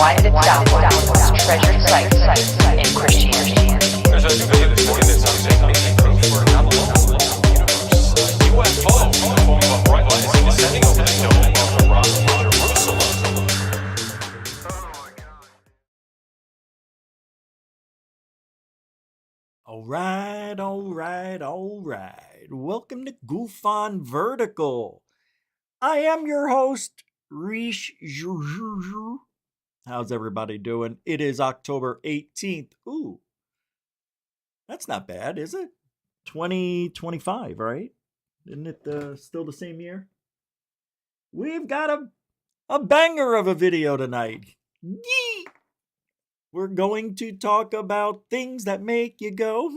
why it itself was most treasured site in Christianity. There's a new video this morning that sounds like making proof for Babylon universe. UFO in the form of a bright light is descending over the dome of the rock of Jerusalem. All right. Welcome to Goof on Vertical. I am your host, Rish. How's everybody doing? It is October 18th. Ooh, that's not bad, is it? 2025, right? Isn't it still the same year? We've got a banger of a video tonight. Yee! We're going to talk about things that make you go,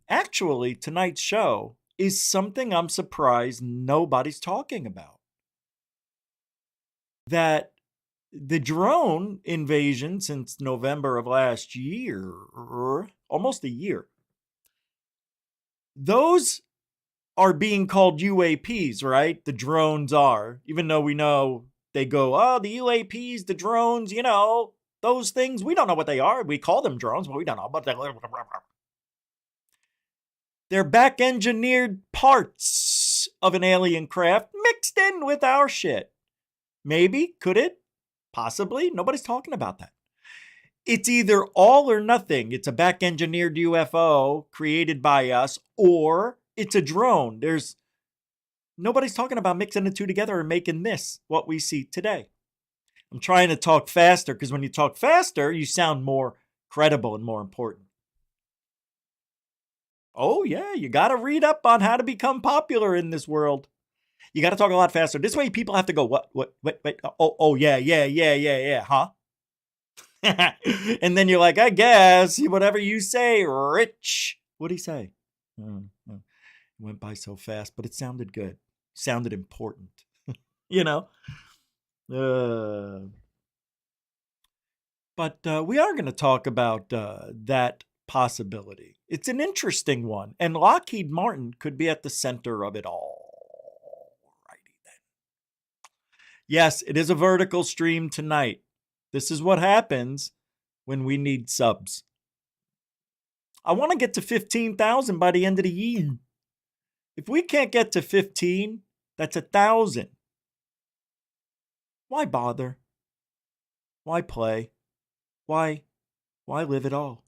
Actually, tonight's show is something I'm surprised nobody's talking about. That the drone invasion since November of last year, almost a year, those are being called UAPs, right? The drones are, even though we know they go, oh, the UAPs, the drones, those things, we don't know what they are. We call them drones, but we don't know what they're back-engineered parts of an alien craft mixed in with our shit. Maybe, could it? Possibly. Nobody's talking about that. It's either all or nothing. It's a back-engineered UFO created by us, or it's a drone. Nobody's talking about mixing the two together and making this what we see today. I'm trying to talk faster because when you talk faster, you sound more credible and more important. Oh, yeah, you got to read up on how to become popular in this world. You got to talk a lot faster. This way people have to go, what, wait, oh, yeah, huh? And then you're like, I guess, whatever you say, Rich. What'd he say? It went by so fast, but it sounded good. It sounded important, But we are going to talk about that possibility. It's an interesting one, and Lockheed Martin could be at the center of it all. Righty then. Yes, it is a vertical stream tonight. This is what happens when we need subs. I want to get to 15,000 by the end of the year. If we can't get to 15, that's 1,000. Why bother? Why play? Why live at all?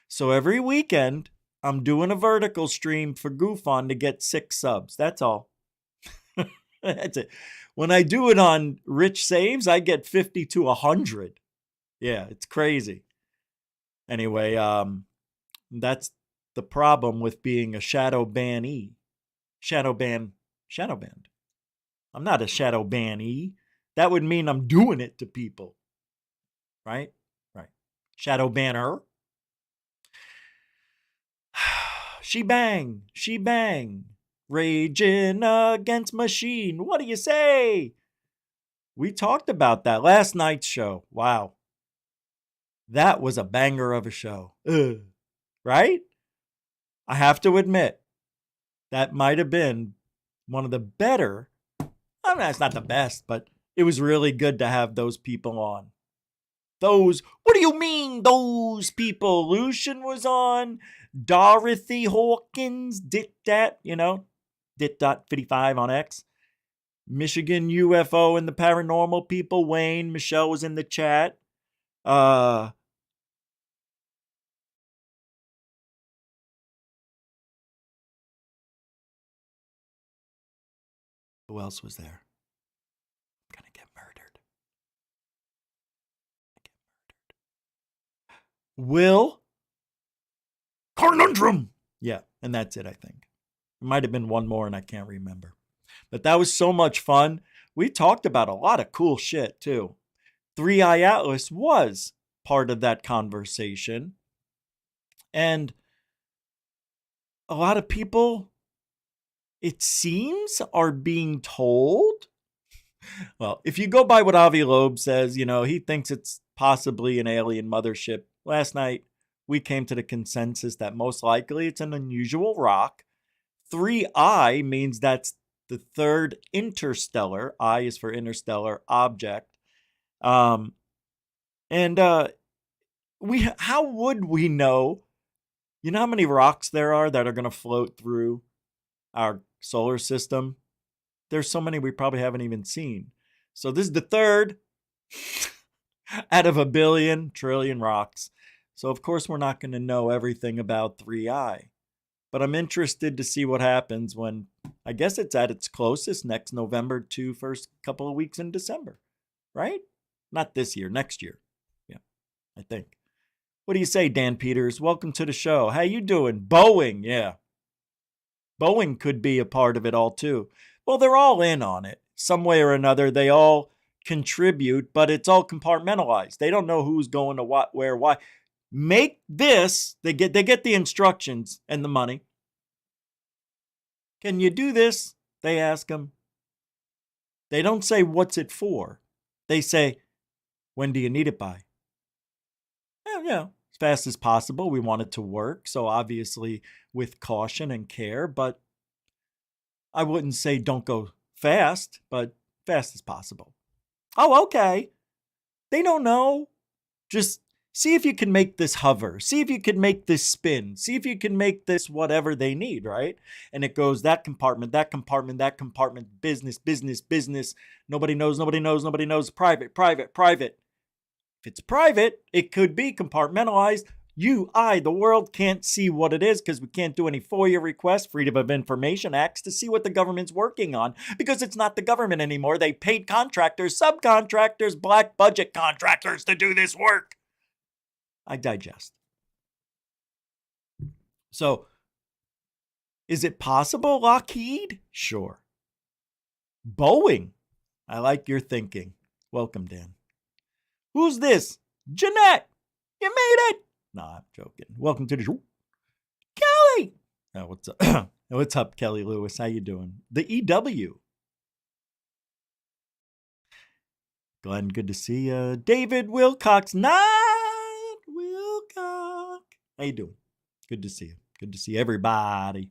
So every weekend, I'm doing a vertical stream for Goof On to get 6 subs. That's all. That's it. When I do it on Rich Saves, I get 50 to 100. Yeah, it's crazy. Anyway, that's the problem with being a shadow bannee. Shadow banned. I'm not a shadow bannee. That would mean I'm doing it to people. Right? Shadow banner. She bang. Raging against machine. What do you say? We talked about that last night's show. Wow. That was a banger of a show. Right? I have to admit, that might have been one of the better. I mean, it's not the best, but it was really good to have those people on. What do you mean, those people? Lucian was on. Dorothy Hawkins, Dit.55 on X. Michigan UFO and the Paranormal People. Wayne, Michelle was in the chat. Who else was there? I'm gonna get murdered. Will Conundrum. Yeah, and that's it, I think. There might have been one more and I can't remember. But that was so much fun. We talked about a lot of cool shit, too. 3i Atlas was part of that conversation. And a lot of people, it seems, are being told. Well, if you go by what Avi Loeb says, he thinks it's possibly an alien mothership. Last night, we came to the consensus that most likely it's an unusual rock. 3I means that's the third interstellar, I is for interstellar, object. Um, and how would we know? You know how many rocks there are that are going to float through our solar system? There's so many we probably haven't even seen. So this is the third out of a billion trillion rocks. So of course we're not going to know everything about 3I. But I'm interested to see what happens when, I guess it's at its closest next November to first couple of weeks in December, right? Not this year, next year. Yeah, I think. What do you say, Dan Peters? Welcome to the show. How you doing? Boeing, yeah. Boeing could be a part of it all too. Well, they're all in on it. Some way or another, they all contribute, but it's all compartmentalized. They don't know who's going to what, where, why. Make this, they get the instructions and the money. Can you do this? They ask them. They don't say, what's it for? They say, when do you need it by? Yeah, as fast as possible. We want it to work. So obviously with caution and care, but I wouldn't say don't go fast, but fast as possible. Oh, okay. They don't know. Just see if you can make this hover. See if you can make this spin. See if you can make this whatever they need, right? And it goes that compartment, that compartment, that compartment, business, business, business. Nobody knows, nobody knows, nobody knows. Private, private, private. If it's private, it could be compartmentalized. The world can't see what it is because we can't do any FOIA requests, Freedom of Information Acts, to see what the government's working on because it's not the government anymore. They paid contractors, subcontractors, black budget contractors to do this work. I digest. So, is it possible, Lockheed? Sure. Boeing? I like your thinking. Welcome, Dan. Who's this? Jeanette! You made it! Nah, I'm joking. Welcome to the show. Kelly! Oh, what's up? What's up, Kelly Lewis? How you doing? The EW. Glenn, good to see you. David Wilcox. Not Wilcox. How you doing? Good to see you. Good to see everybody.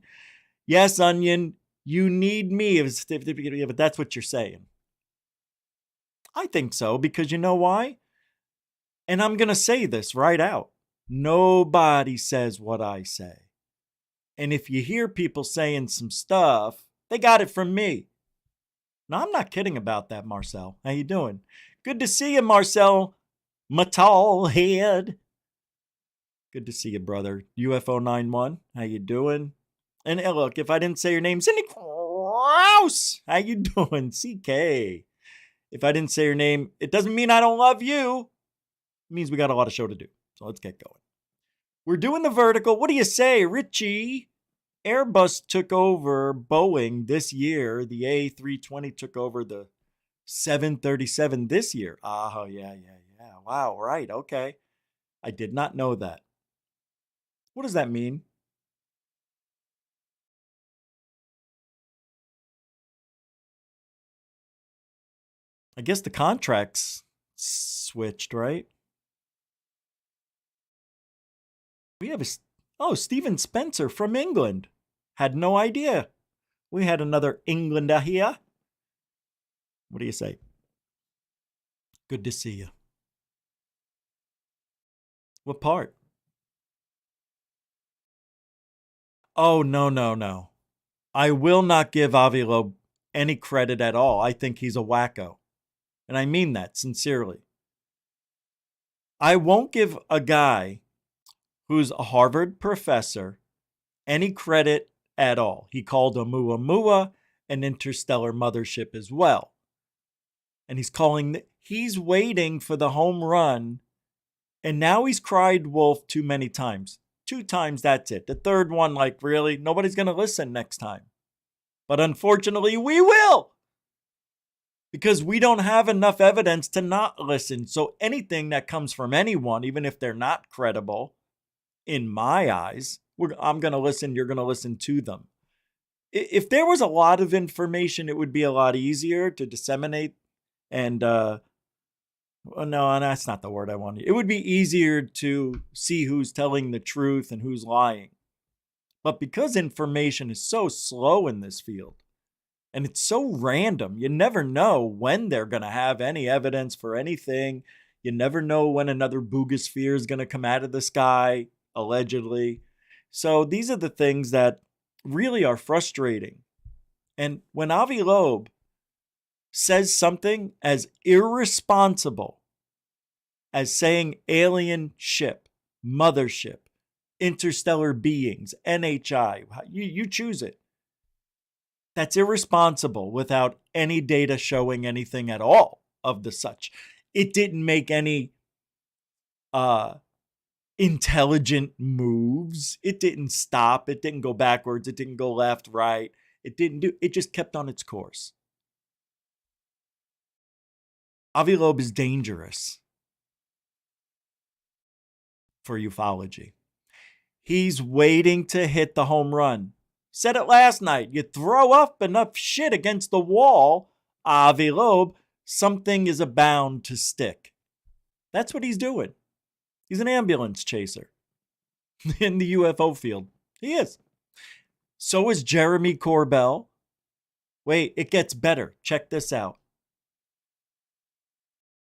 Yes, Onion, you need me if but that's what you're saying. I think so, because you know why? And I'm going to say this right out. Nobody says what I say. And if you hear people saying some stuff, they got it from me. No, I'm not kidding about that, Marcel. How you doing? Good to see you, Marcel. My tall head. Good to see you, brother. UFO 91. How you doing? And look, if I didn't say your name, Cindy Krause. How you doing? CK. If I didn't say your name, it doesn't mean I don't love you. It means we got a lot of show to do. So let's get going. We're doing the vertical. What do you say, Richie? Airbus took over Boeing this year. The A320 took over the 737 this year. Oh, yeah. Wow, right. Okay. I did not know that. What does that mean? I guess the contracts switched, right? We have Stephen Spencer from England. Had no idea. We had another Englander here. What do you say? Good to see you. What part? Oh, no. I will not give Avilo any credit at all. I think he's a wacko. And I mean that sincerely. I won't give a guy who's a Harvard professor any credit at all. He called Oumuamua an interstellar mothership as well. And he's waiting for the home run. And now he's cried wolf too many times. 2 times, that's it. The third one, like, really? Nobody's going to listen next time. But unfortunately, we will. Because we don't have enough evidence to not listen. So anything that comes from anyone, even if they're not credible, in my eyes, I'm going to listen, you're going to listen to them. If there was a lot of information, it would be a lot easier to disseminate. And, no, that's not the word I wanted. It would be easier to see who's telling the truth and who's lying. But because information is so slow in this field, And it's so random. You never know when they're going to have any evidence for anything. You never know when another boogosphere is going to come out of the sky, allegedly. So these are the things that really are frustrating. And when Avi Loeb says something as irresponsible as saying alien ship, mothership, interstellar beings, NHI, you choose it. That's irresponsible without any data showing anything at all of the such. It didn't make any intelligent moves. It didn't stop. It didn't go backwards. It didn't go left, right. It just kept on its course. Avi Loeb is dangerous for ufology. He's waiting to hit the home run. Said it last night. You throw up enough shit against the wall, Avi Loeb, something is bound to stick. That's what he's doing. He's an ambulance chaser in the UFO field. He is. So is Jeremy Corbell. Wait, it gets better. Check this out.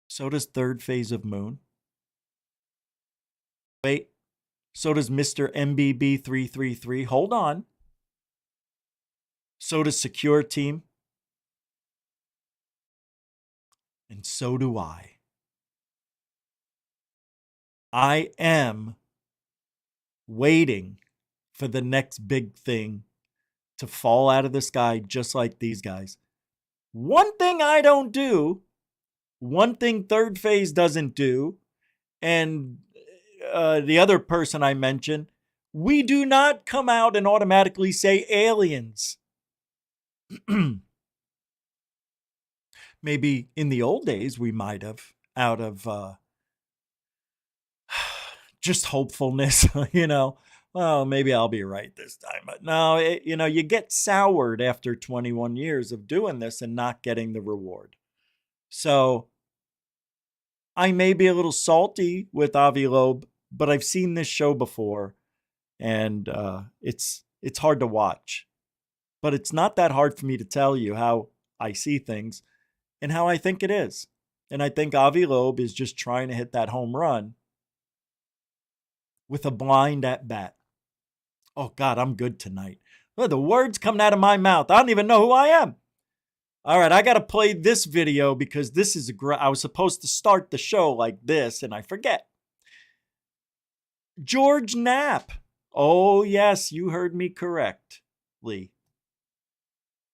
So does Third Phase of Moon. Wait, so does Mr. MBB 333. Hold on. So does Secure Team. And so do I. I am waiting for the next big thing to fall out of the sky just like these guys. One thing I don't do, one thing Third Phase doesn't do, and the other person I mentioned, we do not come out and automatically say aliens. Maybe in the old days we might have, out of just hopefulness, well, maybe I'll be right this time. But no, you get soured after 21 years of doing this and not getting the reward. So I may be a little salty with Avi Loeb, but I've seen this show before, and it's hard to watch. But it's not that hard for me to tell you how I see things and how I think it is. And I think Avi Loeb is just trying to hit that home run with a blind at bat. Oh, God, I'm good tonight. Look, the words coming out of my mouth. I don't even know who I am. All right, I got to play this video because this is I was supposed to start the show like this, and I forget. George Knapp. Oh, yes, you heard me correctly.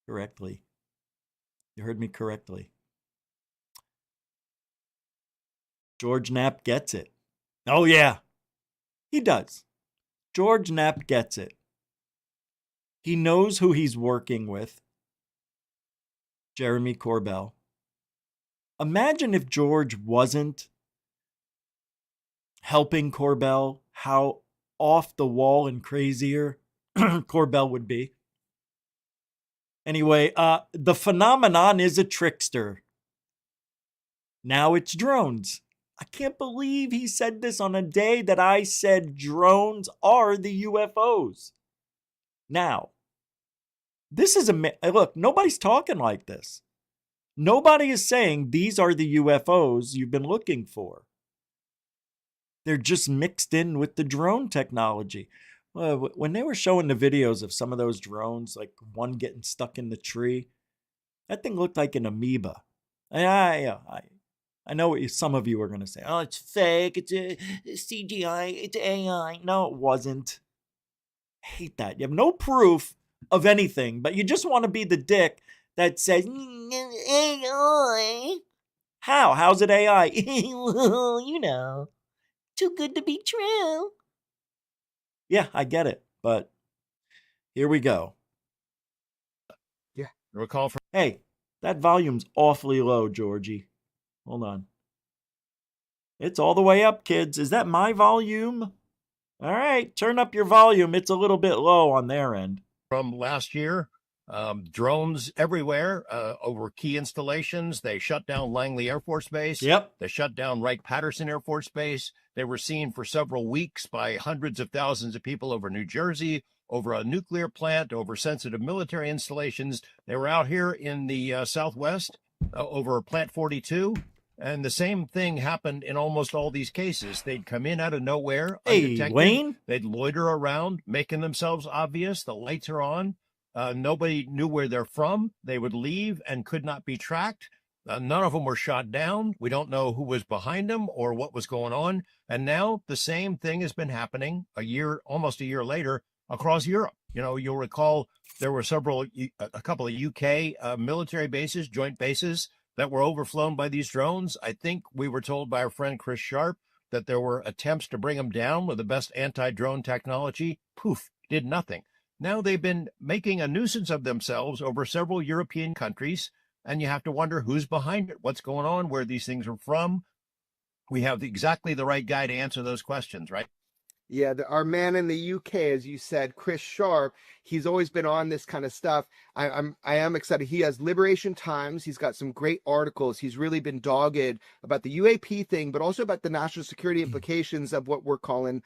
You heard me correctly. George Knapp gets it. Oh, yeah, he does. George Knapp gets it. He knows who he's working with. Jeremy Corbell. Imagine if George wasn't helping Corbell, how off the wall and crazier Corbell would be. Anyway, the phenomenon is a trickster. Now it's drones. I can't believe he said this on a day that I said drones are the UFOs. Now, this is look, nobody's talking like this. Nobody is saying these are the UFOs you've been looking for. They're just mixed in with the drone technology. When they were showing the videos of some of those drones, like one getting stuck in the tree, that thing looked like an amoeba. I know what some of you are going to say. Oh, it's fake. It's a CGI. It's AI. No, it wasn't. I hate that. You have no proof of anything, but you just want to be the dick that says, AI. How? How's it AI? Well, too good to be true. Yeah, I get it, but here we go. Yeah, recall from. Hey, that volume's awfully low, Georgie. Hold on. It's all the way up, kids. Is that my volume? All right, turn up your volume. It's a little bit low on their end. From last year, drones everywhere over key installations. They shut down Langley Air Force Base. Yep. They shut down Wright-Patterson Air Force Base. They were seen for several weeks by hundreds of thousands of people over New Jersey, over a nuclear plant, over sensitive military installations. They were out here in the Southwest over Plant 42. And the same thing happened in almost all these cases. They'd come in out of nowhere, Hey, undetected. Wayne? They'd loiter around, making themselves obvious. The lights are on. Nobody knew where they're from. They would leave and could not be tracked. None of them were shot down. We don't know who was behind them or what was going on. And now the same thing has been happening almost a year later across Europe. You know, you'll recall there were a couple of UK military bases, joint bases, that were overflown by these drones. I think we were told by our friend Chris Sharp that there were attempts to bring them down with the best anti-drone technology. Poof, did nothing. Now they've been making a nuisance of themselves over several European countries, and you have to wonder who's behind it, what's going on, where these things are from. We have exactly the right guy to answer those questions, right? Yeah, our man in the UK, as you said, Chris Sharp, he's always been on this kind of stuff. I am excited. He has Liberation Times. He's got some great articles. He's really been dogged about the UAP thing, but also about the national security implications of what we're calling,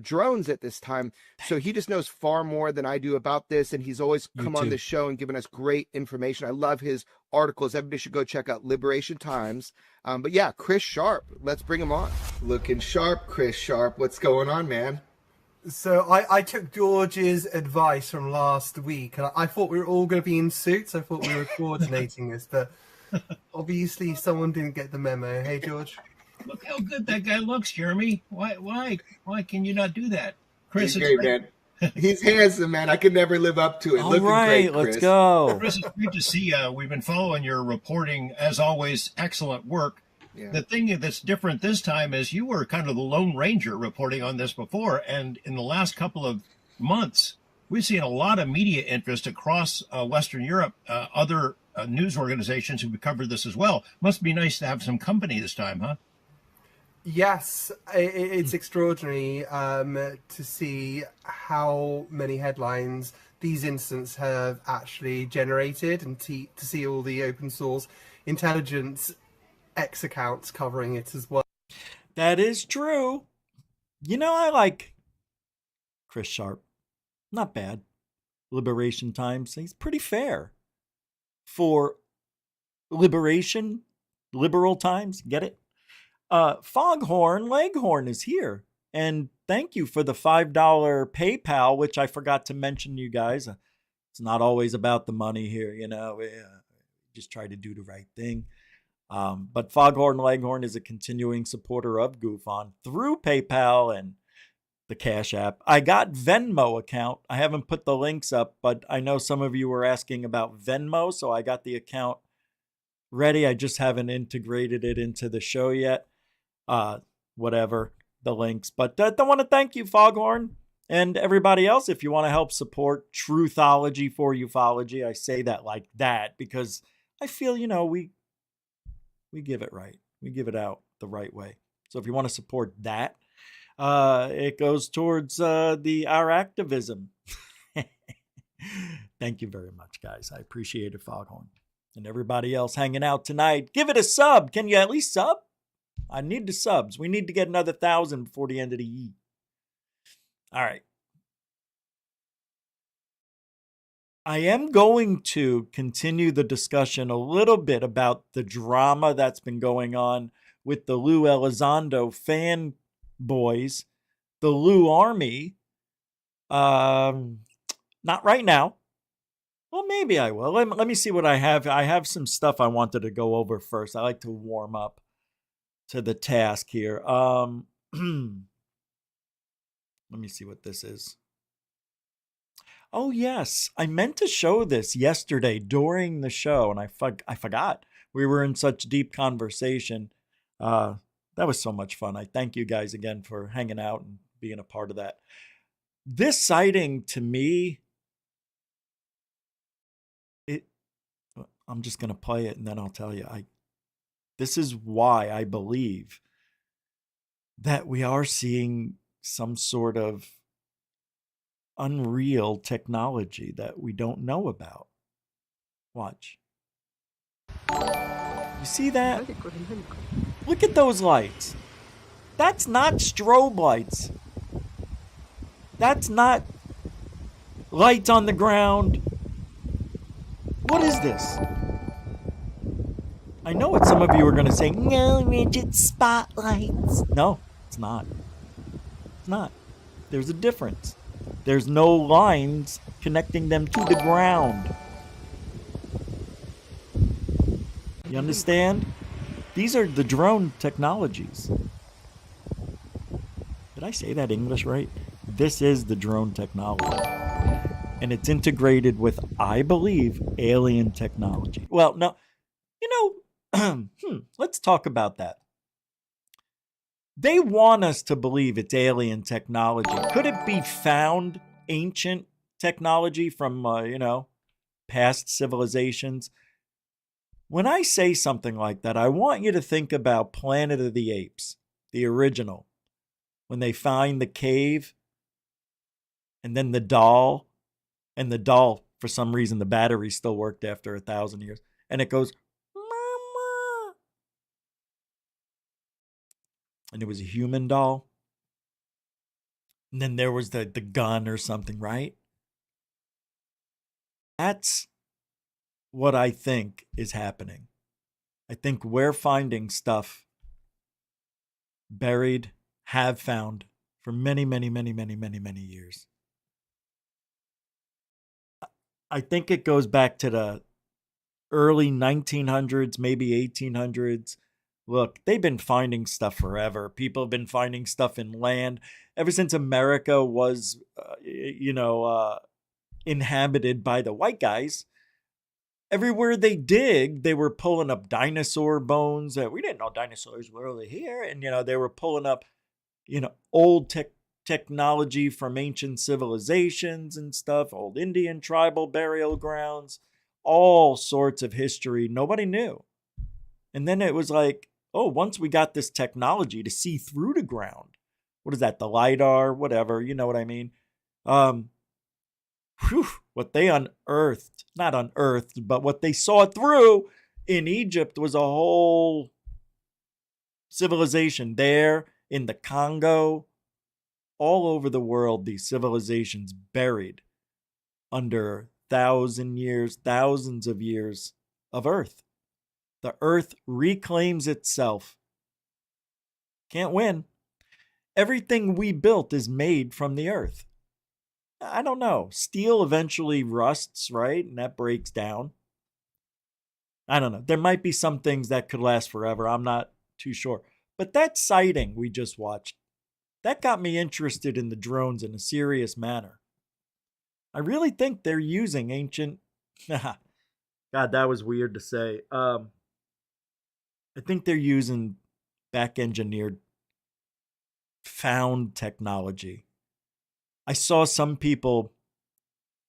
drones at this time. So he just knows far more than I do about this, and he's always come on the show and given us great information. I love his articles. Everybody should go check out Liberation Times. But yeah, Chris Sharp, let's bring him on. Looking sharp, Chris Sharp. What's going on, man? So I took George's advice from last week, and I thought we were all going to be in suits. I thought we were coordinating this, but obviously someone didn't get the memo. Hey, George. Look how good that guy looks, Jeremy. Why can you not do that? Chris, he's great, man. He's handsome, man. I could never live up to it. All Looking right, great, Chris. let's go. Chris, it's great to see you. We've been following your reporting, as always, excellent work. Yeah. The thing that's different this time is you were kind of the Lone Ranger reporting on this before, and in the last couple of months, we've seen a lot of media interest across Western Europe. Other news organizations who covered this as well. Must be nice to have some company this time, huh? Yes, it's extraordinary to see how many headlines these incidents have actually generated, and to see all the open source intelligence X accounts covering it as well. That is true. I like Chris Sharp. Not bad. Liberation Times. He's pretty fair. For liberal times, get it? Foghorn Leghorn is here. And thank you for the $5 PayPal, which I forgot to mention, you guys. It's not always about the money here, We just try to do the right thing. But Foghorn Leghorn is a continuing supporter of GoofOn through PayPal and the Cash App. I got Venmo account. I haven't put the links up, but I know some of you were asking about Venmo, so I got the account ready. I just haven't integrated it into the show yet. Whatever, the links. But I want to thank you, Foghorn, and everybody else. If you want to help support Truthology for Ufology, I say that like that because I feel, we give it right. We give it out the right way. So if you want to support that, it goes towards our activism. Thank you very much, guys. I appreciate it, Foghorn. And everybody else hanging out tonight, give it a sub. Can you at least sub? I need the subs. We need to get another 1,000 before the end of the year. All right. I am going to continue the discussion a little bit about the drama that's been going on with the Lou Elizondo fanboys, the Lou Army. Not right now. Well, maybe I will. Let me see what I have. I have some stuff I wanted to go over first. I like to warm up to the task here. Let me see what this is. Oh, yes. I meant to show this yesterday during the show, and I forgot. We were in such deep conversation. That was so much fun. I thank you guys again for hanging out and being a part of that. This sighting, to me, I'm just going to play it, and then I'll tell you. This is why I believe that we are seeing some sort of unreal technology that we don't know about. Watch. You see that? Look at those lights. That's not strobe lights. That's not Lights on the ground. What is this? I know what some of you are going to say. No, Richard, spotlights. No, it's not. It's not. There's a difference. There's no lines connecting them to the ground. You understand? These are the drone technologies. Did I say that English right? This is the drone technology. And it's integrated with, I believe, alien technology. Well, no, you know, let's talk about that. They want us to believe it's alien technology. Could it be found ancient technology from, past civilizations? When I say something like that, I want you to think about Planet of the Apes, the original. When they find the cave and then the doll, and the doll, for some reason, the battery still worked after 1,000 years. And it goes, Mama. And it was a human doll. And then there was the gun or something, right? That's what I think is happening. I think we're finding stuff buried, have found for many, many, many, many, many, many years. I think it goes back to the early 1900s, maybe 1800s. Look, they've been finding stuff forever. People have been finding stuff in land ever since America was, inhabited by the white guys. Everywhere they dig, they were pulling up dinosaur bones. We didn't know dinosaurs were over here. And, they were pulling up, old technology from ancient civilizations and stuff, old Indian tribal burial grounds, all sorts of history nobody knew. And then it was like, oh, once we got this technology to see through the ground, what is that, the LiDAR, whatever, you know what I mean? What they unearthed, not unearthed, but what they saw through in Egypt was a whole civilization there, in the Congo, all over the world, these civilizations buried under thousands of years of earth. The earth reclaims itself. Can't win. Everything we built is made from the earth. I don't know. Steel eventually rusts, right? And that breaks down. I don't know. There might be some things that could last forever. I'm not too sure. But that sighting we just watched, that got me interested in the drones in a serious manner. I really think they're using ancient... God, that was weird to say. I think they're using back-engineered found technology. I saw some people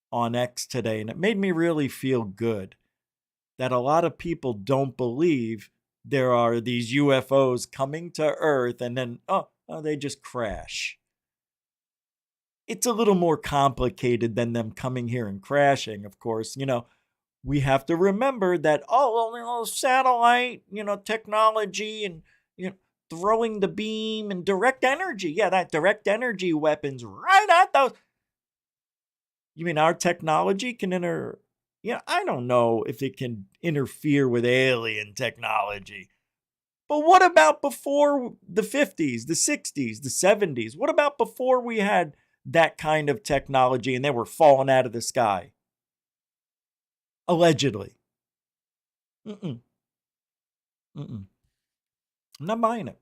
on X today, and it made me really feel good that a lot of people don't believe there are these UFOs coming to Earth and then, they just crash. It's a little more complicated than them coming here and crashing, of course. We have to remember that, satellite, technology and, throwing the beam and direct energy. Yeah, that direct energy weapons right at those. You mean our technology can I don't know if it can interfere with alien technology. But what about before the 50s, the 60s, the 70s? What about before we had that kind of technology and they were falling out of the sky? Allegedly. I'm not buying it.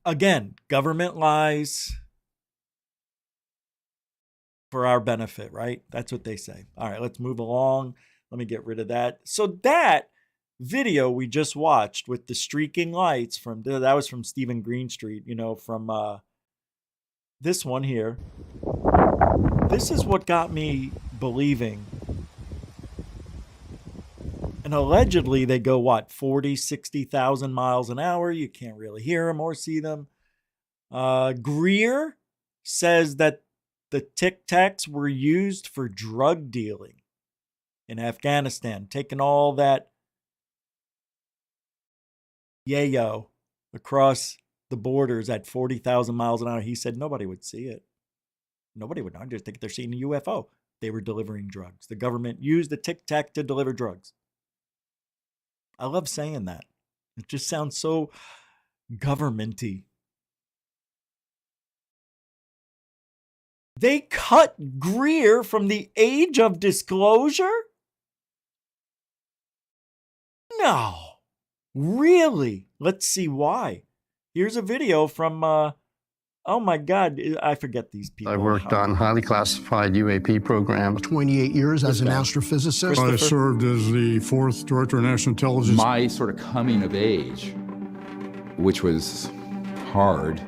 Again, government lies for our benefit, right? That's what they say. All right, let's move along. Let me get rid of that. So that video we just watched with the streaking lights that was from Stephen Greenstreet, from this one here. This is what got me believing. And allegedly they go, 40, 60,000 miles an hour. You can't really hear them or see them. Greer says that the Tic Tacs were used for drug dealing in Afghanistan, taking all that yayo across the borders at 40,000 miles an hour. He said nobody would see it. Nobody would know. I just think they're seeing a UFO. they were delivering drugs. The government used the Tic Tac to deliver drugs. I love saying that. It just sounds so governmenty. They cut Greer from the age of disclosure? No. Really? Let's see why. Here's a video from, oh my God, I forget these people. I worked on highly classified UAP programs. 28 years as an astrophysicist. I served as the 4th Director of National Intelligence. My sort of coming of age, which was hard.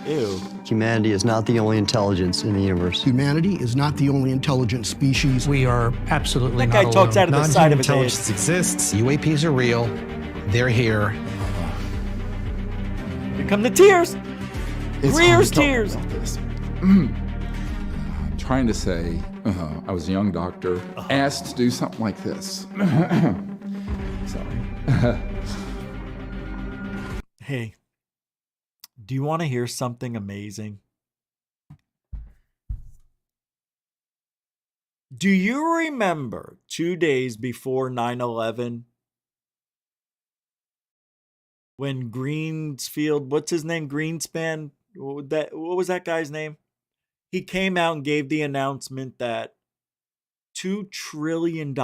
Ew. Humanity is not the only intelligence in the universe. Humanity is not the only intelligent species. We are absolutely That guy not talks alone. out of the side of his head. Non-human intelligence exists. UAPs are real. They're here. Here come the tears. Greer's tears. Trying to say, I was a young doctor, asked to do something like this. Sorry. Hey, do you want to hear something amazing? Do you remember 2 days before 9/11 when Greensfield, what's his name? Greenspan? What was that guy's name? He came out and gave the announcement that $2 trillion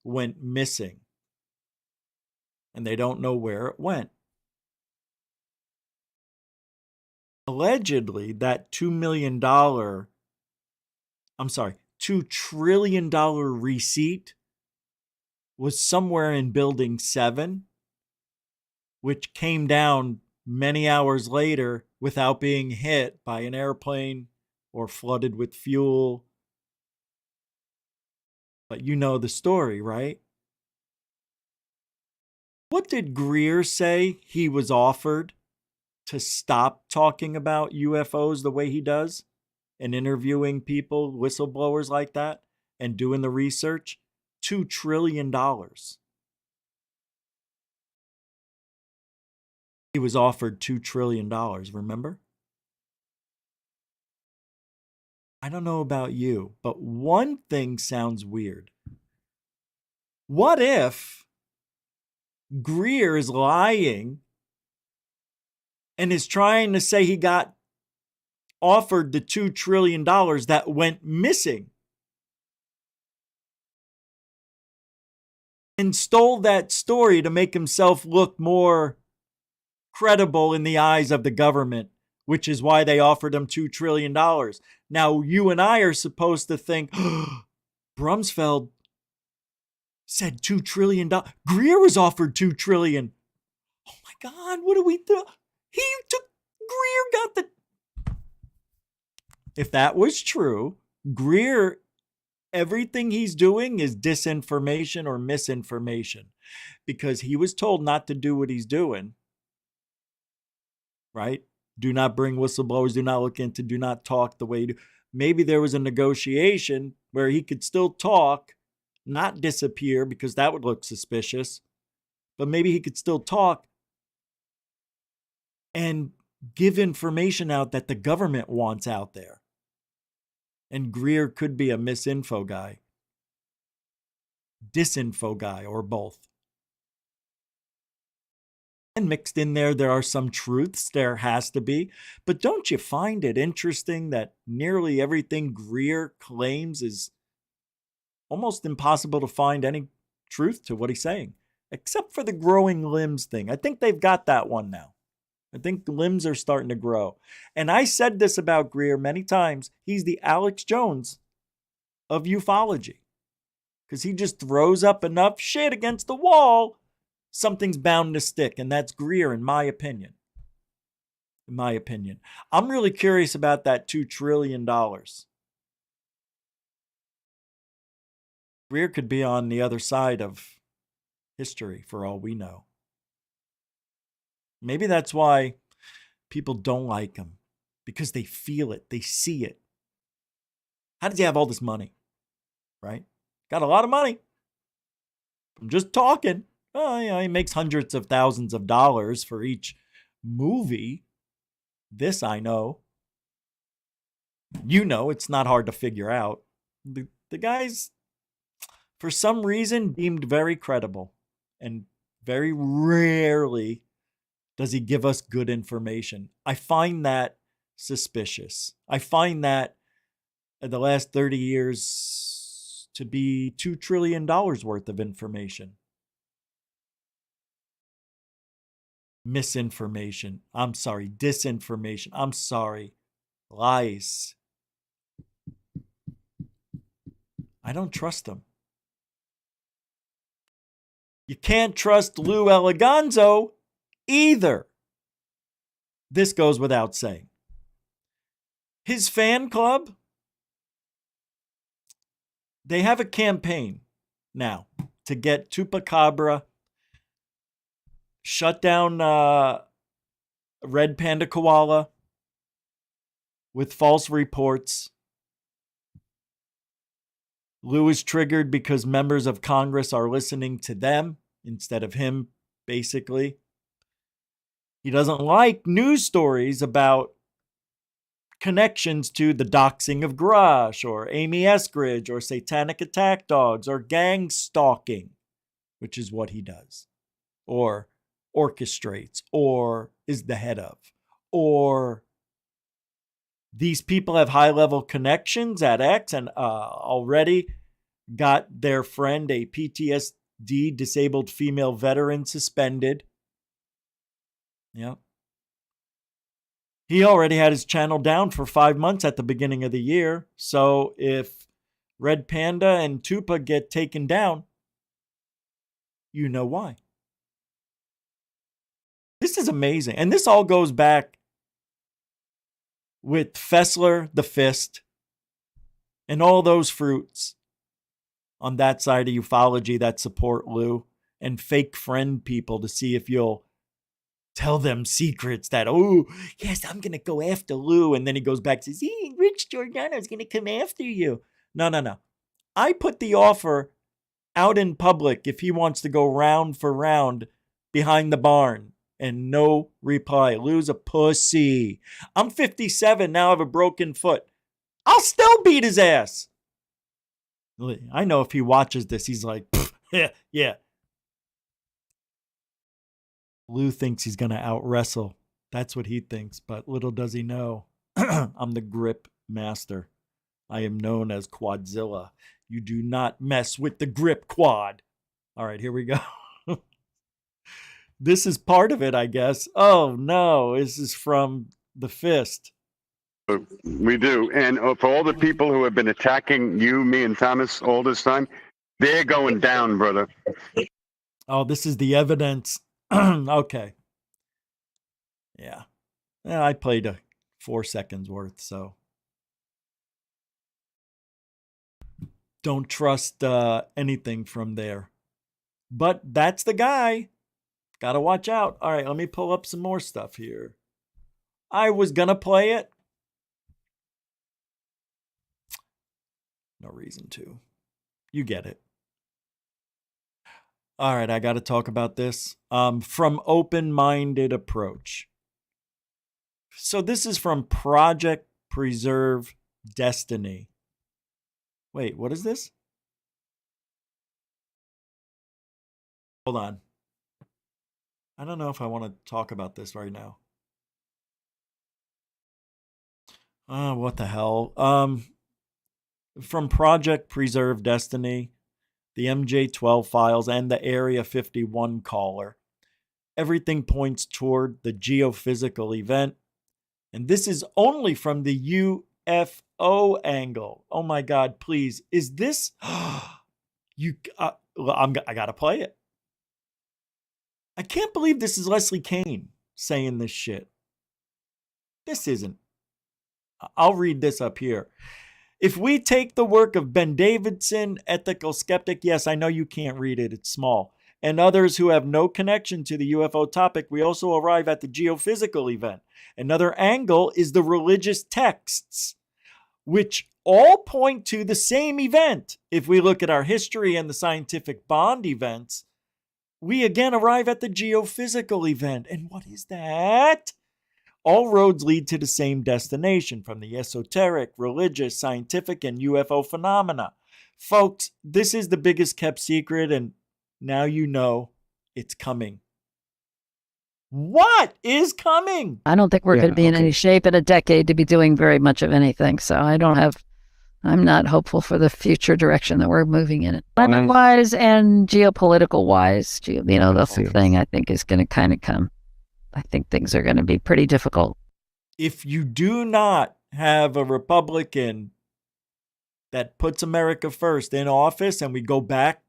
went missing. And they don't know where it went. Allegedly, that $2 trillion receipt was somewhere in Building 7, which came down many hours later without being hit by an airplane or flooded with fuel. But you know the story, right? What did Greer say he was offered to stop talking about UFOs the way he does and interviewing people, whistleblowers like that, and doing the research? $2 trillion. He was offered $2 trillion, remember? I don't know about you, but one thing sounds weird. What if Greer is lying and is trying to say he got offered the $2 trillion that went missing and stole that story to make himself look more credible in the eyes of the government, which is why they offered him $2 trillion. Now, you and I are supposed to think, Brumsfeld said $2 trillion. Greer was offered $2 trillion. Oh my God, what do we do? Greer got the... If that was true, Greer, everything he's doing is disinformation or misinformation because he was told not to do what he's doing. Right? Do not bring whistleblowers, do not look into, do not talk the way you do. Maybe there was a negotiation where he could still talk, not disappear because that would look suspicious, but maybe he could still talk and give information out that the government wants out there. And Greer could be a misinfo guy, disinfo guy, or both. And mixed in there are some truths. There has to be. But don't you find it interesting that nearly everything Greer claims is almost impossible to find any truth to what he's saying, except for the growing limbs thing. I think they've got that one now. I think the limbs are starting to grow. And I said this about Greer many times. He's the Alex Jones of ufology because he just throws up enough shit against the wall, something's bound to stick. And that's Greer, in my opinion. In my opinion. I'm really curious about that $2 trillion. Greer could be on the other side of history for all we know. Maybe that's why people don't like him, because they feel it, they see it. How does he have all this money? Right? Got a lot of money. I'm just talking. Oh, yeah, he makes hundreds of thousands of dollars for each movie. This I know. You know, it's not hard to figure out. The guy's, for some reason, deemed very credible. And very rarely does he give us good information. I find that suspicious. I find that in the last 30 years to be $2 trillion worth of information. Misinformation. I'm sorry. Disinformation. I'm sorry. Lies. I don't trust them. You can't trust Lou Eliganzo either. This goes without saying. His fan club, they have a campaign now to get Chupacabra, shut down Red Panda Koala with false reports. Lou is triggered because members of Congress are listening to them instead of him, basically. He doesn't like news stories about connections to the doxing of Grush or Amy Eskridge or satanic attack dogs or gang stalking, which is what he does, or orchestrates, or is the head of, or these people have high-level connections at X and already got their friend, a PTSD disabled female veteran, suspended. Yeah. He already had his channel down for 5 months at the beginning of the year. So if Red Panda and Tupa get taken down, you know why. This is amazing. And this all goes back with Fessler, the Fist, and all those fruits on that side of ufology that support Lou, and fake friend people to see if you'll tell them secrets that, oh, yes, I'm going to go after Lou. And then he goes back and says, Rich Giordano's going to come after you. No. I put the offer out in public if he wants to go round for round behind the barn. And no reply. Lou's a pussy. I'm 57, now I have a broken foot. I'll still beat his ass. I know if he watches this, he's like, yeah. Lou thinks he's going to out-wrestle. That's what he thinks, but little does he know, I'm the grip master. I am known as Quadzilla. You do not mess with the grip quad. All right, here we go. This is part of it, I guess. Oh, no, this is from the Fist. We do. And for all the people who have been attacking you, me, and Thomas all this time, they're going down, brother. Oh, this is the evidence. Okay. Yeah. I played 4 seconds worth, so. Don't trust anything from there. But that's the guy. Gotta watch out. All right, let me pull up some more stuff here. I was gonna play it. No reason to. You get it. All right, I gotta talk about this. From Open-Minded Approach. So this is from Project Preserve Destiny. Wait, what is this? Hold on. I don't know if I want to talk about this right now. What the hell? From Project Preserve Destiny, the MJ12 files, and the Area 51 caller. Everything points toward the geophysical event. And this is only from the UFO angle. Oh my God, please. Is this... I got to play it. I can't believe this is Leslie Kane saying this shit. This isn't. I'll read this up here. If we take the work of Ben Davidson, ethical skeptic, yes, I know you can't read it, it's small, and others who have no connection to the UFO topic, we also arrive at the geophysical event. Another angle is the religious texts, which all point to the same event. If we look at our history and the scientific bond events, we again arrive at the geophysical event. And what is that? All roads lead to the same destination, from the esoteric, religious, scientific, and UFO phenomena. Folks, this is the biggest kept secret, and now you know it's coming. What is coming? I don't think we're going to be in any shape in a decade to be doing very much of anything. So I'm not hopeful for the future direction that we're moving in. Climate-wise and geopolitical-wise, the whole thing I think is going to kind of come. I think things are going to be pretty difficult. If you do not have a Republican that puts America first in office and we go back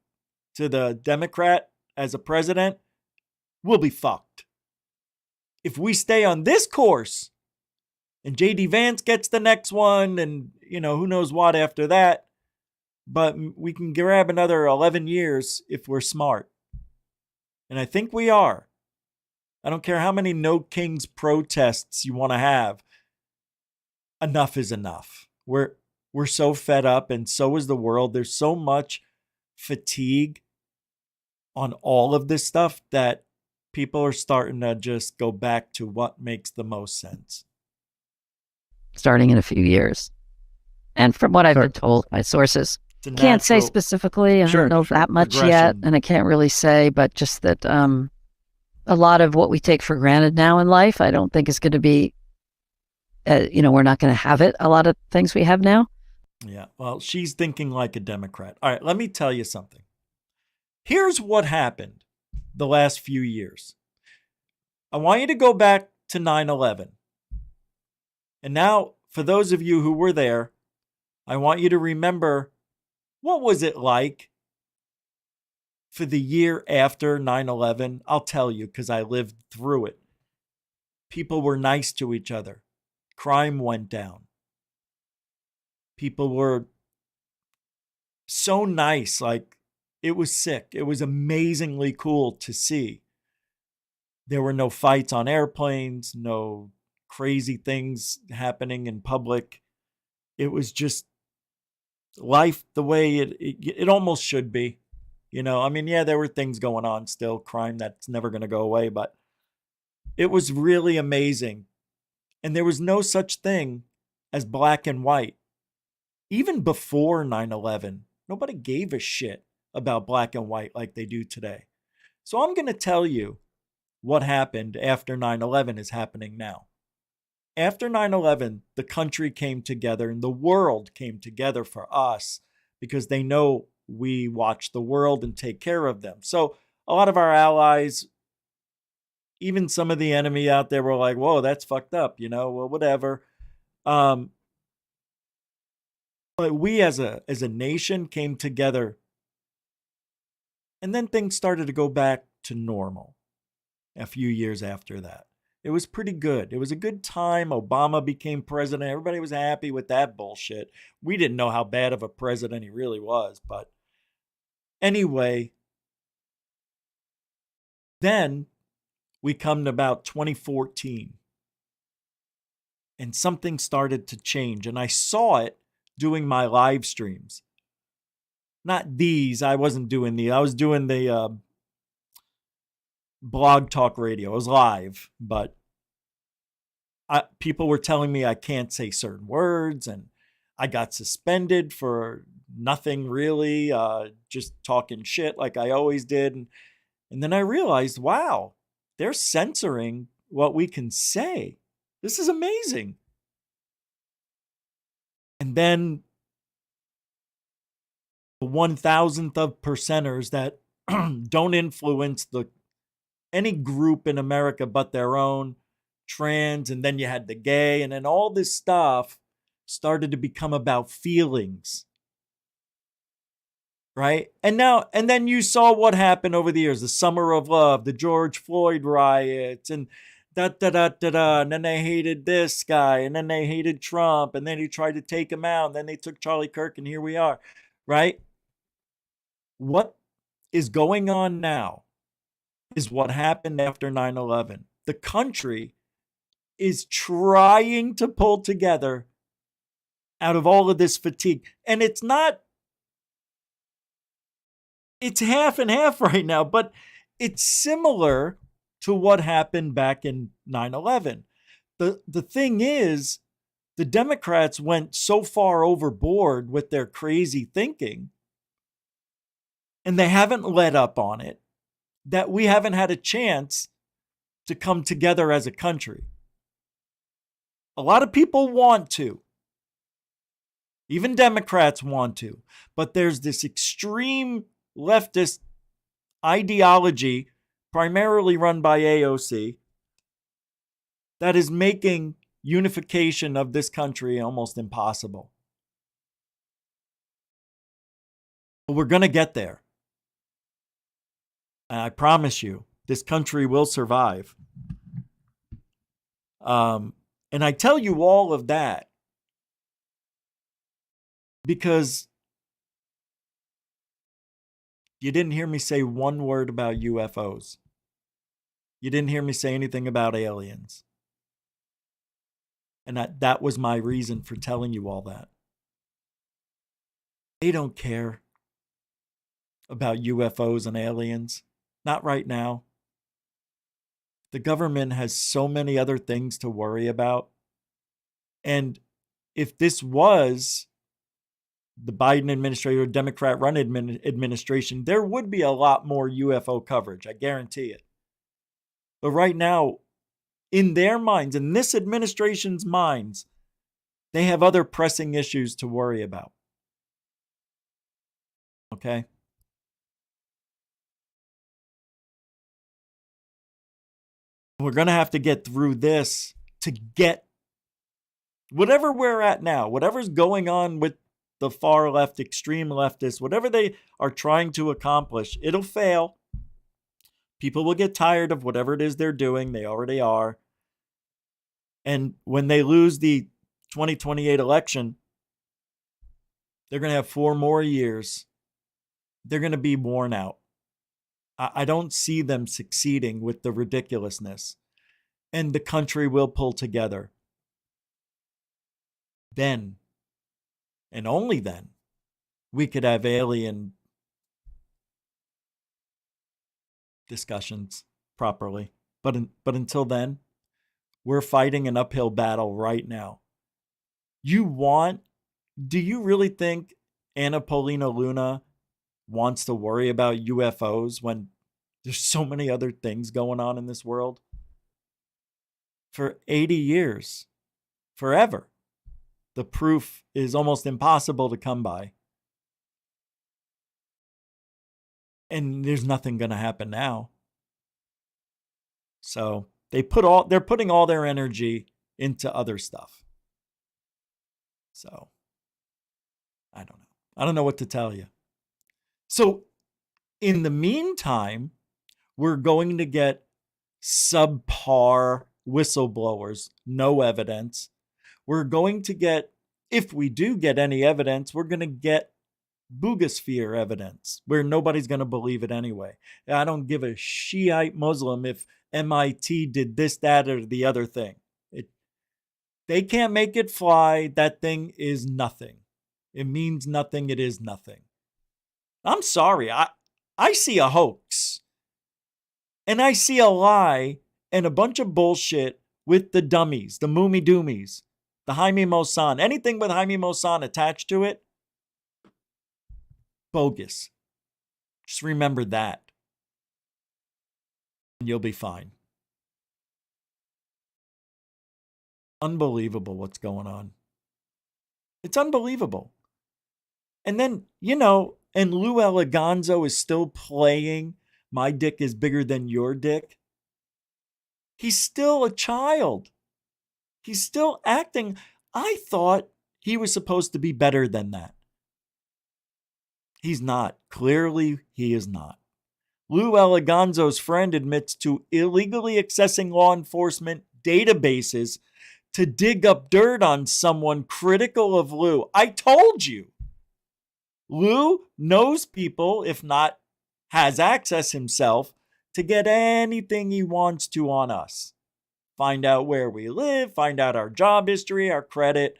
to the Democrat as a president, we'll be fucked. If we stay on this course and J.D. Vance gets the next one and, who knows what after that, but we can grab another 11 years if we're smart. And I think we are. I don't care how many No Kings protests you want to have. Enough is enough. We're so fed up, and so is the world. There's so much fatigue on all of this stuff that people are starting to just go back to what makes the most sense. Starting in a few years. And from what I've been told by sources, can't say specifically. I don't know that much yet, and I can't really say, but just that a lot of what we take for granted now in life, I don't think is going to be, we're not going to have it. A lot of things we have now. Yeah, well, she's thinking like a Democrat. All right, let me tell you something. Here's what happened the last few years. I want you to go back to 9/11. And now, for those of you who were there, I want you to remember, what was it like for the year after 9/11? I'll tell you, because I lived through it. People were nice to each other. Crime went down. People were so nice, like it was sick. It was amazingly cool to see. There were no fights on airplanes, no crazy things happening in public. It was just life the way it almost should be. There were things going on still, crime that's never going to go away, but it was really amazing. And there was no such thing as black and white. Even before 9/11, nobody gave a shit about black and white like they do today. So I'm going to tell you what happened after 9/11 is happening now. After 9/11, the country came together and the world came together for us because they know we watch the world and take care of them. So a lot of our allies, even some of the enemy out there, were like, whoa, that's fucked up, well, whatever. But we as a nation came together, and then things started to go back to normal a few years after that. It was pretty good. It was a good time. Obama became president. Everybody was happy with that bullshit. We didn't know how bad of a president he really was. But anyway, then we come to about 2014. And something started to change. And I saw it doing my live streams. Not these. I wasn't doing these. I was doing the blog talk radio. It was live, but people were telling me I can't say certain words, and I got suspended for nothing really, just talking shit like I always did. And then I realized, wow, they're censoring what we can say. This is amazing. And then the 1,000th of percenters that don't influence any group in America but their own, trans, and then you had the gay, and then all this stuff started to become about feelings. Right? And then you saw what happened over the years, the Summer of Love, the George Floyd riots, and and then they hated this guy, and then they hated Trump, and then he tried to take him out, and then they took Charlie Kirk, and here we are. Right? What is going on now is what happened after 9/11. The country is trying to pull together out of all of this fatigue. And it's half and half right now, but it's similar to what happened back in 9/11. The thing is, the Democrats went so far overboard with their crazy thinking, and they haven't let up on it, that we haven't had a chance to come together as a country. A lot of people want to. Even Democrats want to. But there's this extreme leftist ideology, primarily run by AOC, that is making unification of this country almost impossible. But we're going to get there. And I promise you, this country will survive. And I tell you all of that because you didn't hear me say one word about UFOs. You didn't hear me say anything about aliens. And that was my reason for telling you all that. They don't care about UFOs and aliens. Not right now. The government has so many other things to worry about. And if this was the Biden administration or Democrat-run administration, there would be a lot more UFO coverage. I guarantee it. But right now, in their minds, in this administration's minds, they have other pressing issues to worry about. Okay? We're going to have to get through this to get whatever we're at now, whatever's going on with the far left, extreme leftists, whatever they are trying to accomplish, it'll fail. People will get tired of whatever it is they're doing. They already are. And when they lose the 2028 election, they're going to have 4 more years. They're going to be worn out. I don't see them succeeding with the ridiculousness. And the country will pull together. Then, and only then, we could have alien discussions properly. But until then, we're fighting an uphill battle right now. Do you really think Anna Paulina Luna wants to worry about UFOs when there's so many other things going on in this world? For 80 years, forever, the proof is almost impossible to come by. And there's nothing going to happen now. So they're putting all their energy into other stuff. So I don't know. I don't know what to tell you. So in the meantime, we're going to get subpar whistleblowers, no evidence. We're going to get, if we do get any evidence, we're going to get boogosphere evidence where nobody's going to believe it anyway. I don't give a Shiite Muslim if MIT did this, that, or the other thing. They can't make it fly. That thing is nothing. It means nothing. It is nothing. I'm sorry. I see a hoax. And I see a lie and a bunch of bullshit with the dummies, the Moomy Doomies, the Jaime Maussan. Anything with Jaime Maussan attached to it, bogus. Just remember that. And you'll be fine. Unbelievable what's going on. It's unbelievable. And then, and Lou Eliganzo is still playing my dick is bigger than your dick. He's still a child. He's still acting. I thought he was supposed to be better than that. He's not. Clearly, he is not. Lou Eliganzo's friend admits to illegally accessing law enforcement databases to dig up dirt on someone critical of Lou. I told you. Lou knows people, if not has access himself, to get anything he wants to on us. Find out where we live, find out our job history, our credit,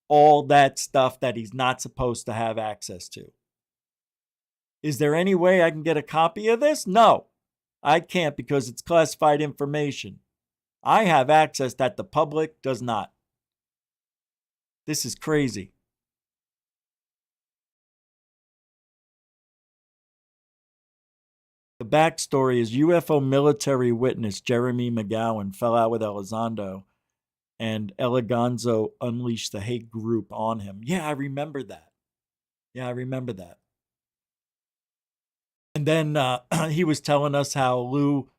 all that stuff that he's not supposed to have access to. Is there any way I can get a copy of this? No, I can't because it's classified information. I have access that the public does not. This is crazy. The backstory is UFO military witness Jeremy McGowan fell out with Elizondo, and Eleganzo unleashed the hate group on him. Yeah, I remember that. And then he was telling us how Lou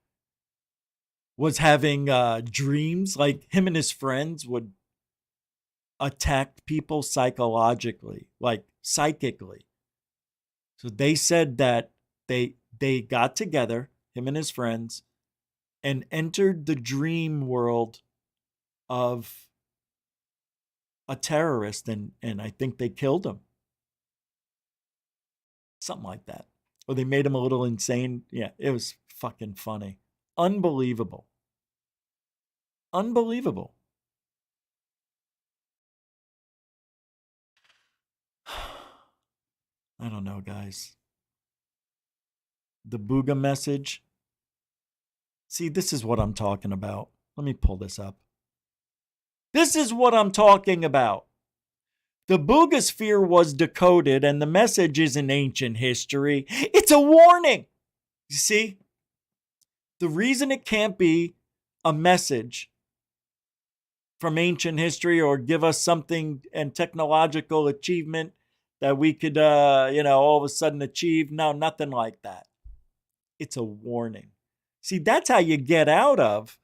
was having dreams, like him and his friends would attack people psychologically, like psychically. So they said that they got together, him and his friends, and entered the dream world of a terrorist, and I think they killed him. Something like that. Or they made him a little insane. Yeah, it was fucking funny. Unbelievable. Unbelievable. I don't know, guys. The Booga message. See, this is what I'm talking about. Let me pull this up. This is what I'm talking about. The Boogosphere was decoded, and the message is in ancient history. It's a warning. You see? The reason it can't be a message from ancient history or give us something and technological achievement that we could, all of a sudden achieve. No, nothing like that. It's a warning. See, that's how you get out of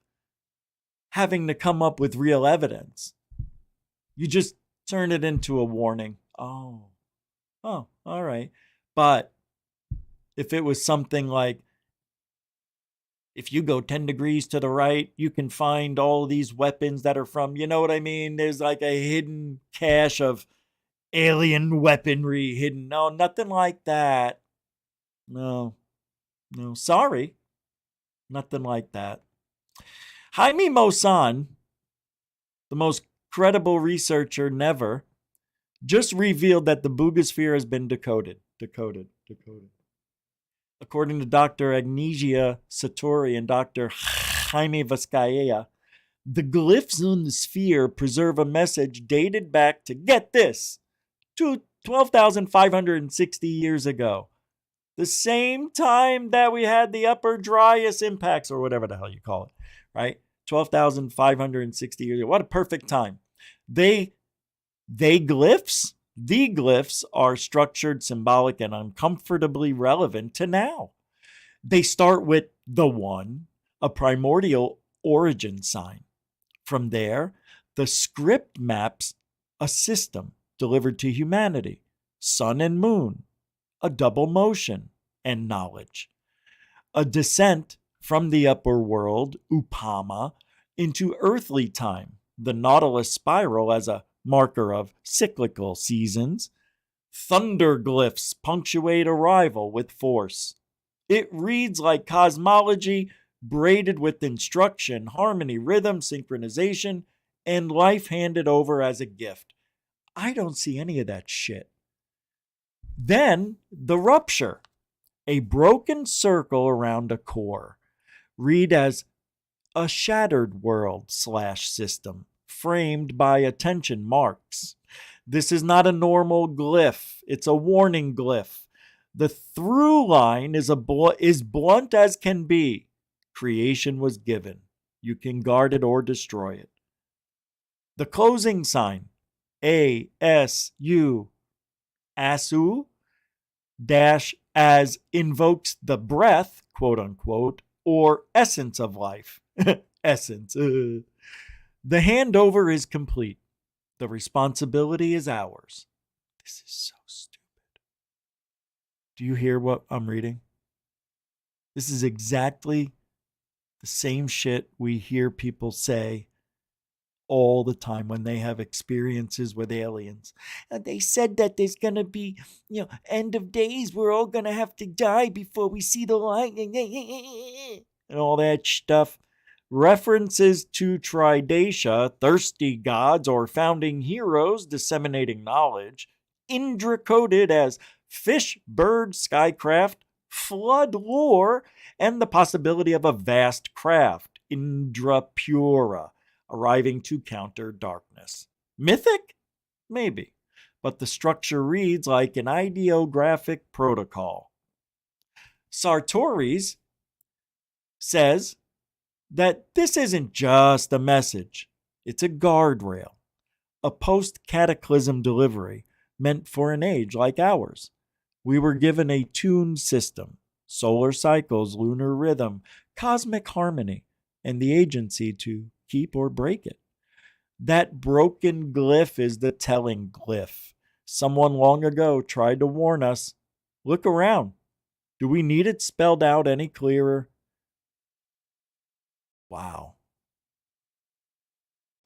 having to come up with real evidence. You just turn it into a warning. Oh, all right. But if it was something like, if you go 10 degrees to the right, you can find all these weapons that are from, you know what I mean? There's like a hidden cache of alien weaponry hidden. No, nothing like that. No, sorry. Nothing like that. Jaime Maussan, the most credible researcher never, just revealed that the Boogosphere has been decoded. According to Dr. Agnesia Satori and Dr. Jaime Vizcaya, the glyphs on the sphere preserve a message dated back to, get this, to 12,560 years ago. The same time that we had the Upper Dryas impacts, or whatever the hell you call it, right? 12,560 years ago. What a perfect time. The glyphs are structured, symbolic, and uncomfortably relevant to now. They start with the one, a primordial origin sign. From there, the script maps a system delivered to humanity, sun and moon, a double motion, and knowledge. A descent from the upper world, Upama, into earthly time, the Nautilus spiral as a marker of cyclical seasons. Thunderglyphs punctuate arrival with force. It reads like cosmology braided with instruction, harmony, rhythm, synchronization, and life handed over as a gift. I don't see any of that shit. Then the rupture, a broken circle around a core. Read as a shattered world / system framed by attention marks. This is not a normal glyph. It's a warning glyph. The through line is blunt as can be. Creation was given. You can guard it or destroy it. The closing sign, ASU, ASU, dash as invokes the breath, quote unquote, or essence of life. Essence. The handover is complete. The responsibility is ours. This is so stupid. Do you hear what I'm reading? This is exactly the same shit we hear people say all the time when they have experiences with aliens. And they said that there's going to be, end of days. We're all going to have to die before we see the light. And all that stuff. References to Tridesha, thirsty gods or founding heroes disseminating knowledge, Indra coded as fish, bird, skycraft, flood lore, and the possibility of a vast craft, Indrapura, arriving to counter darkness. Mythic? Maybe. But the structure reads like an ideographic protocol. Sartori's says that this isn't just a message, it's a guardrail, a post-cataclysm delivery meant for an age like ours. We were given a tuned system, solar cycles, lunar rhythm, cosmic harmony, and the agency to keep or break it. That broken glyph is the telling glyph. Someone long ago tried to warn us. Look around. Do we need it spelled out any clearer? Wow.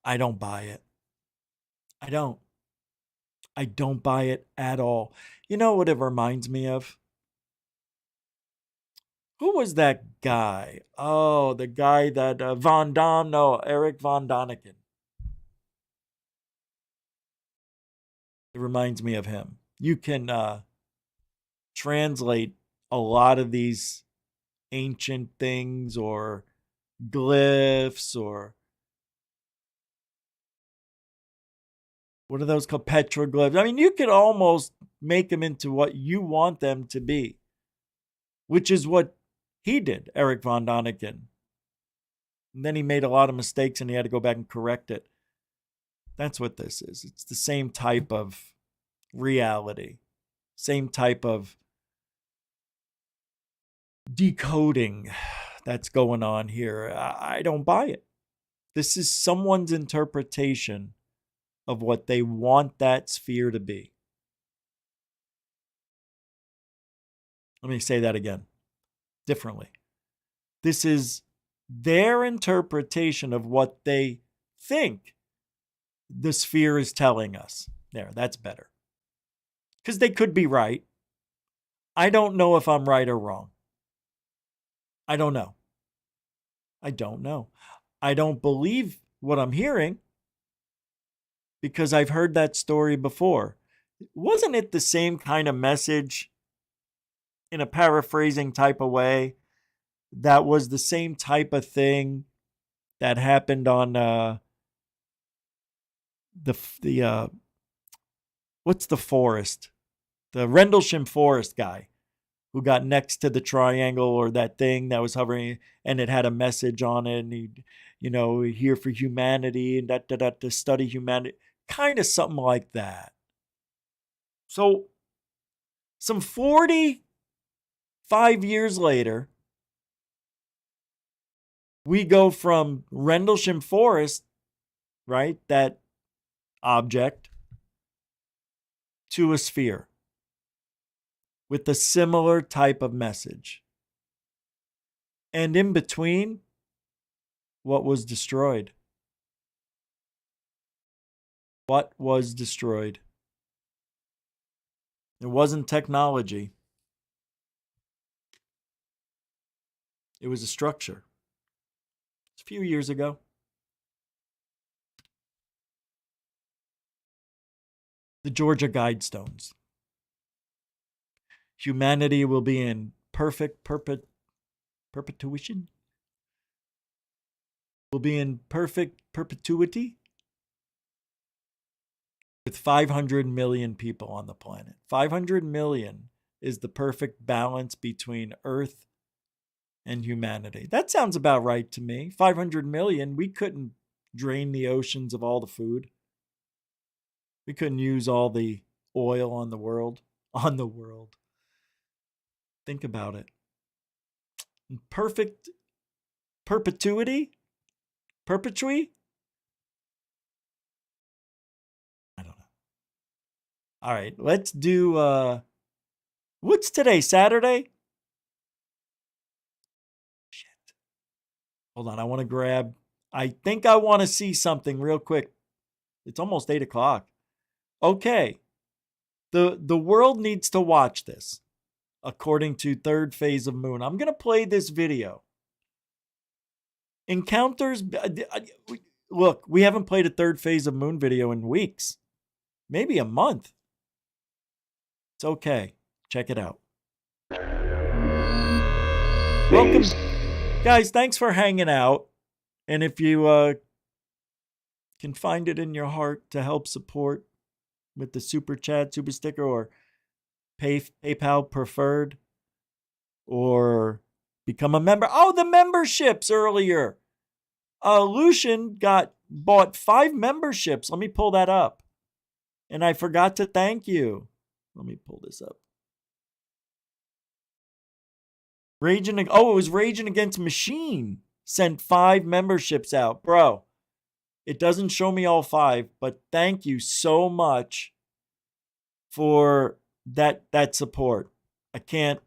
I don't buy it. I don't buy it at all. You know what it reminds me of? Who was that guy? Oh, the guy that Von Damme, no, Eric Von Daniken. It reminds me of him. You can translate a lot of these ancient things or glyphs or what are those called? Petroglyphs. I mean, you could almost make them into what you want them to be, which is what he did, Eric Von Daniken. And then he made a lot of mistakes and he had to go back and correct it. That's what this is. It's the same type of reality, same type of decoding that's going on here. I don't buy it. This is someone's interpretation of what they want that sphere to be. Let me say that again, differently. This is their interpretation of what they think the sphere is telling us. There, that's better. Because they could be right. I don't know if I'm right or wrong. I don't know. I don't know. I don't believe what I'm hearing because I've heard that story before. Wasn't it the same kind of message in a paraphrasing type of way? That was the same type of thing that happened on the what's the forest? The Rendlesham Forest guy who got next to the triangle or that thing that was hovering and it had a message on it and he, you know, here for humanity and to study humanity. Kind of something like that. So some 45 years later, we go from Rendlesham Forest, right, that object, to a sphere with a similar type of message. And in between, what was destroyed? What was destroyed? It wasn't technology. It was a structure. A few years ago. The Georgia Guidestones. Humanity will be in perfect perpetuation. Will be in perfect perpetuity with 500 million people on the planet. 500 million is the perfect balance between Earth and humanity. That sounds about right to me. 500 million, we couldn't drain the oceans of all the food. We couldn't use all the oil on the world. Think about it. Perfect perpetuity? Perpetuity? I don't know. All right, let's do what's today? Saturday? Shit. Hold on, I want to grab. I think I want to see something real quick. It's almost 8 o'clock. Okay. The world needs to watch this, according to Third Phase of Moon. I'm going to play this video. Encounters. Look, we haven't played a Third Phase of Moon video in weeks. Maybe a month. It's okay. Check it out. Welcome. Guys, thanks for hanging out. And if you can find it in your heart to help support with the super chat, super sticker, or PayPal preferred, or become a member. Oh, the memberships earlier. Lucian bought 5 memberships. Let me pull that up. And I forgot to thank you. Let me pull this up. It was Raging Against Machine sent 5 memberships out. Bro, it doesn't show me all 5, but thank you so much for that support. I can't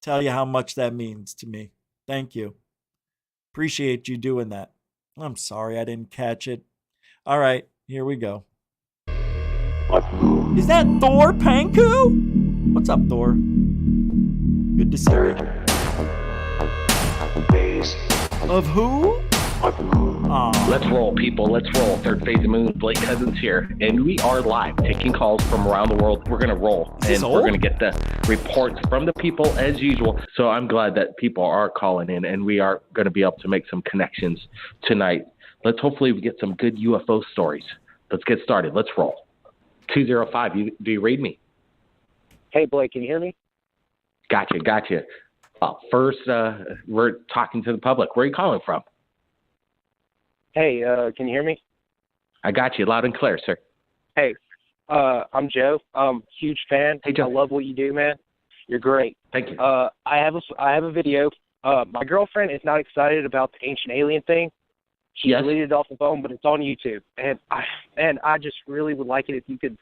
tell you how much that means to me. Thank you. Appreciate you doing that. I'm sorry I didn't catch it. All right, here we go. Is that Thor Panku? What's up, Thor? Good to see you. Of who? Let's roll, people. Let's roll. Third Phase of Moon, Blake Cousins here. And we are live, taking calls from around the world. We're going to roll. And we're going to get the reports from the people as usual. So I'm glad that people are calling in, and we are going to be able to make some connections tonight. Let's hopefully get some good UFO stories. Let's get started. Let's roll. 205, do you read me? Hey, Blake, can you hear me? Gotcha. First, we're talking to the public. Where are you calling from? Hey, can you hear me? I got you loud and clear, sir. Hey, I'm Joe. Huge fan. Hey, Joe. I love what you do, man. You're great. Thank you. I have a video. My girlfriend is not excited about the ancient alien thing. She deleted it off the phone, but it's on YouTube. And I just really would like it if you could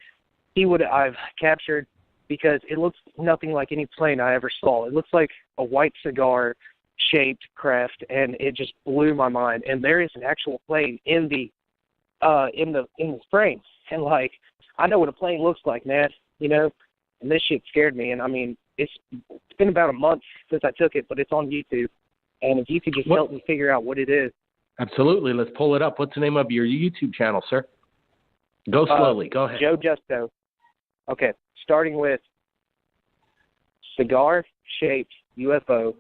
see what I've captured, because it looks nothing like any plane I ever saw. It looks like a white cigar-shaped craft, and it just blew my mind. And there is an actual plane in the frame. And like, I know what a plane looks like, man. You know, and this shit scared me. And I mean, it's been about a month since I took it, but it's on YouTube. And if you could just help me figure out what it is. Absolutely. Let's pull it up. What's the name of your YouTube channel, sir? Go slowly. Go ahead. Joe Justo. Okay. Starting with cigar-shaped UFO.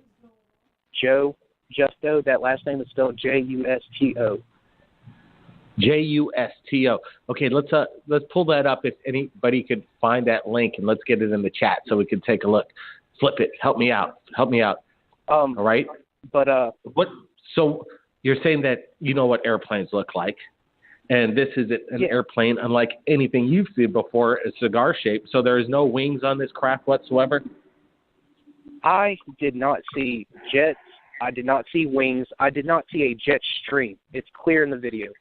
Joe Justo. That last name is spelled Justo. Justo. Okay, let's pull that up. If anybody could find that link, and let's get it in the chat so we can take a look. Flip it. Help me out. All right. But what? So you're saying that you know what airplanes look like, and this is an airplane unlike anything you've seen before, a cigar shape. So there is no wings on this craft whatsoever. I did not see jets. I did not see wings. I did not see a jet stream. It's clear in the video.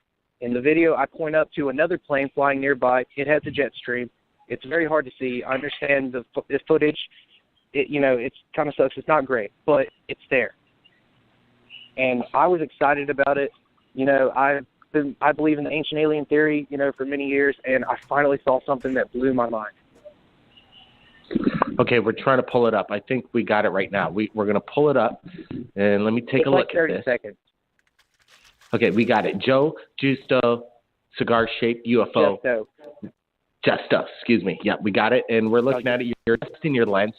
In the video, I point up to another plane flying nearby. It has a jet stream. It's very hard to see. I understand the footage. It kind of sucks. It's not great, but it's there. And I was excited about it. I believe in the ancient alien theory, for many years, and I finally saw something that blew my mind. Okay, we're trying to pull it up. I think we got it right now. We're going to pull it up, and let me take a look at this. 30 seconds. Okay, we got it. Joe Justo, cigar-shaped UFO. Justo, excuse me. Yeah, we got it, and we're looking at it. You're testing your lens.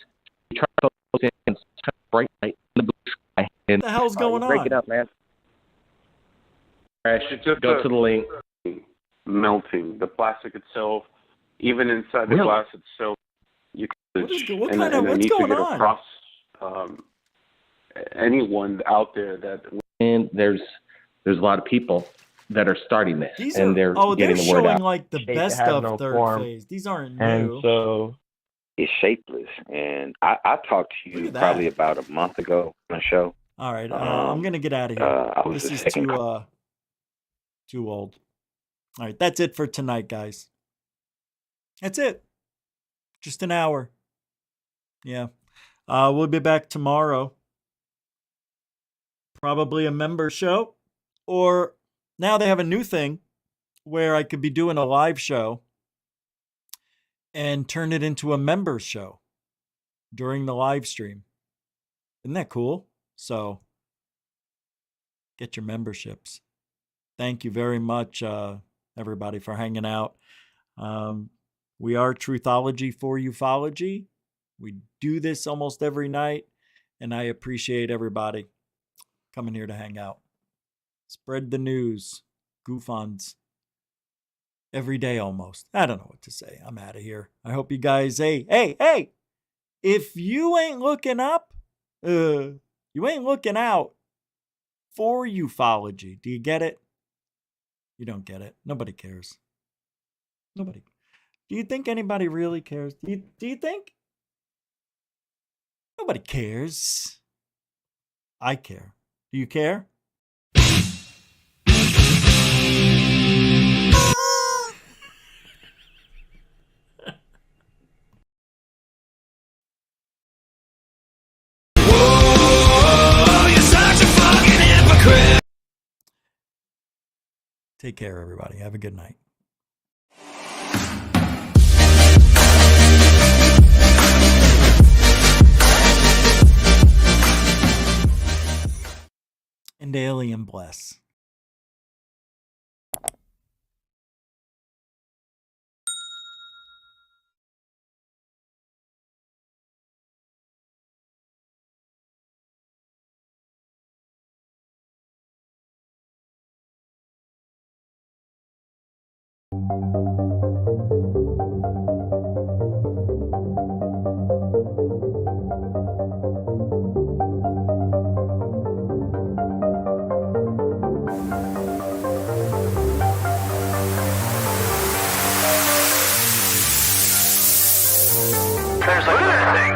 You're trying to focus in bright light in the blue sky. And what the hell's going on? Break it up, man. Go to the link. Melting. The plastic itself, even inside the glass itself, you can. What's going on? Across anyone out there that. And there's a lot of people that are starting this, they're getting the word out. They're showing like the best of third phase. These aren't new. And so it's shapeless. And I talked to you probably about a month ago on a show. All right, I'm gonna get out of here. This is too old. All right, that's it for tonight, guys. That's it. Just an hour. Yeah. We'll be back tomorrow. Probably a member show. Or now they have a new thing where I could be doing a live show and turn it into a member show during the live stream. Isn't that cool? So get your memberships. Thank you very much, everybody, for hanging out. We are Truthology for Ufology. We do this almost every night, and I appreciate everybody coming here to hang out. Spread the news. Goof-ons. Every day almost. I don't know what to say. I'm out of here. I hope you guys, hey! If you ain't looking up, you ain't looking out for ufology. Do you get it? You don't get it. Nobody cares. Nobody. Do you think anybody really cares? Do you think? Nobody cares. I care. Do you care? Take care, everybody. Have a good night. And alien bless. Look at this thing.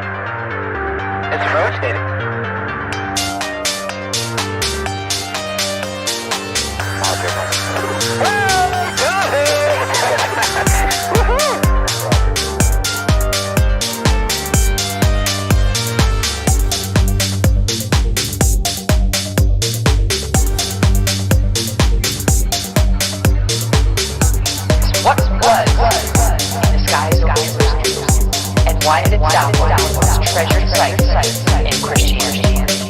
It's rotating. What was in the skies over Jerusalem, and why did it sound one of the most treasured sites in Christianity?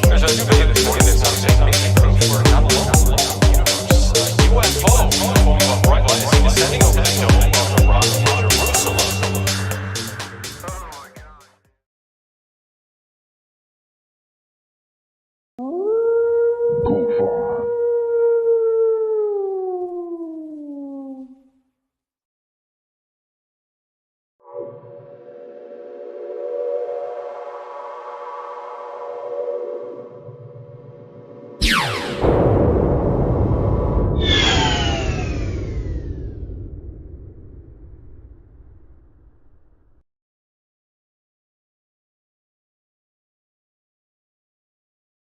There's a new video that's subject making proof we're not alone in the universe. UFO in the form of a bright light is descending over the dome of Iran and Jerusalem.